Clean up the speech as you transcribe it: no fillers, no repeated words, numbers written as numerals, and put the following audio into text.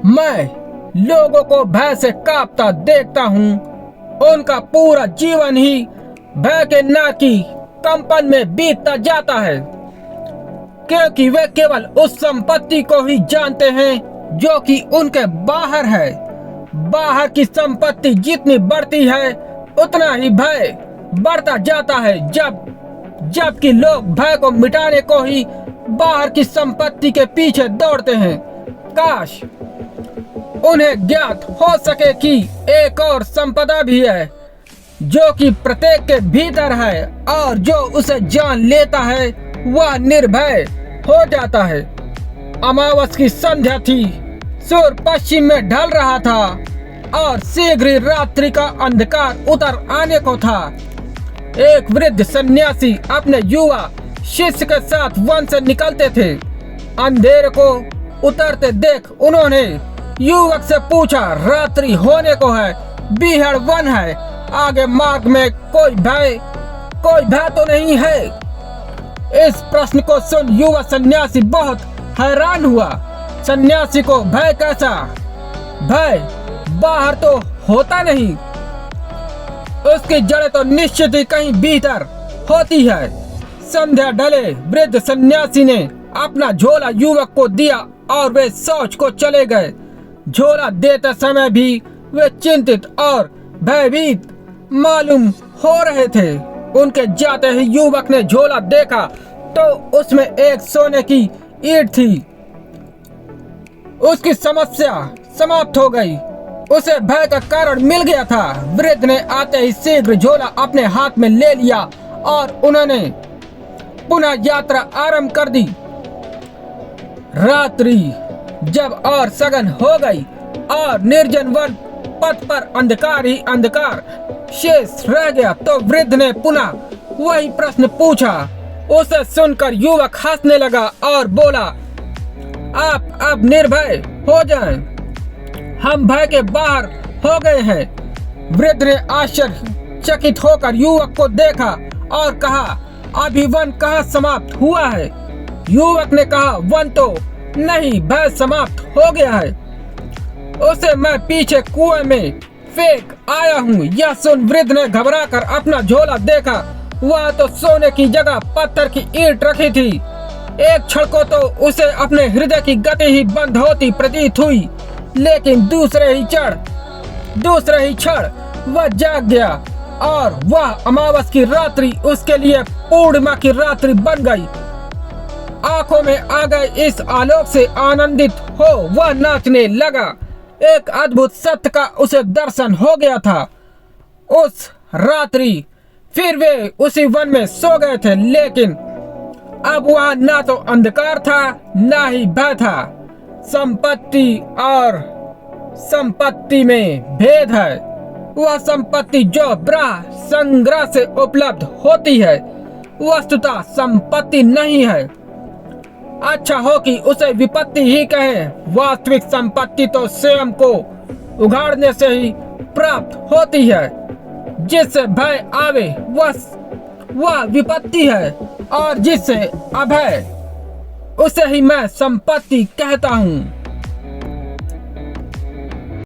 मैं लोगों को भय से कांपता देखता हूँ। उनका पूरा जीवन ही भय के नाद की कंपन में बीतता जाता है, क्योंकि वे केवल उस संपत्ति को ही जानते हैं जो कि उनके बाहर है। बाहर की संपत्ति जितनी बढ़ती है उतना ही भय बढ़ता जाता है, जबकि लोग भय को मिटाने को ही बाहर की संपत्ति के पीछे दौड़ते हैं। काश उन्हें ज्ञात हो सके कि एक और संपदा भी है जो कि प्रत्येक के भीतर है, और जो उसे जान लेता है वह निर्भय हो जाता है। अमावस की संध्या थी, सूर्य पश्चिम में ढल रहा था और शीघ्र ही रात्रि का अंधकार उतर आने को था। एक वृद्ध सन्यासी अपने युवा शिष्य के साथ वन से निकलते थे। अंधेरे को उतरते देख उन्होंने युवक से पूछा, रात्रि होने को है, बीहड़ वन है, आगे मार्ग में कोई भय तो नहीं है? इस प्रश्न को सुन युवा सन्यासी बहुत हैरान हुआ। सन्यासी को भय कैसा? भय बाहर तो होता नहीं, उसकी जड़ें तो निश्चित ही कहीं भीतर होती है। संध्या ढले वृद्ध सन्यासी ने अपना झोला युवक को दिया और वे शौच को चले गए। झोला देते समय भी वे चिंतित और भयभीत मालूम हो रहे थे। उनके जाते ही युवक ने झोला देखा तो उसमें एक सोने की ईंट थी। उसकी समस्या समाप्त हो गई, उसे भय का कारण मिल गया था। वृद्ध ने आते ही शीघ्र झोला अपने हाथ में ले लिया और उन्होंने पुनः यात्रा आरंभ कर दी। रात्रि जब और सघन हो गई और निर्जन वन पथ पर अंधकार ही अंधकार शेष रह गया, तो वृद्ध ने पुनः वही प्रश्न पूछा। उसे सुनकर युवक हंसने लगा और बोला, आप अब निर्भय हो जाएं, हम भय के बाहर हो गए हैं। वृद्ध ने आश्चर्यचकित होकर युवक को देखा और कहा, अभी वन कहाँ समाप्त हुआ है? युवक ने कहा, वन तो नहीं, भय समाप्त हो गया है, उसे मैं पीछे कुएं में फेंक आया हूँ। यह सुन वृद्ध ने घबराकर अपना झोला देखा, वह तो सोने की जगह पत्थर की ईंट रखी थी। एक क्षण को तो उसे अपने हृदय की गति ही बंद होती प्रतीत हुई, लेकिन दूसरे ही क्षण वह जाग गया और वह अमावस की रात्रि उसके लिए पूर्णिमा की रात्रि बन गई। आंखों में आ गए इस आलोक से आनंदित हो वह नाचने लगा। एक अद्भुत सत्य का उसे दर्शन हो गया था। उस रात्रि फिर वे उसी वन में सो गए थे, लेकिन अब वहाँ ना तो अंधकार था ना ही भय था। संपत्ति और संपत्ति में भेद है। वह संपत्ति जो ब्रह्म संग्रह से उपलब्ध होती है वस्तुतः संपत्ति नहीं है। अच्छा हो कि उसे विपत्ति ही कहें। वास्तविक संपत्ति तो स्वयं को उघाड़ने से ही प्राप्त होती है। जिससे भय आवे वह विपत्ति है, और जिससे अभय उसे ही मैं संपत्ति कहता हूँ।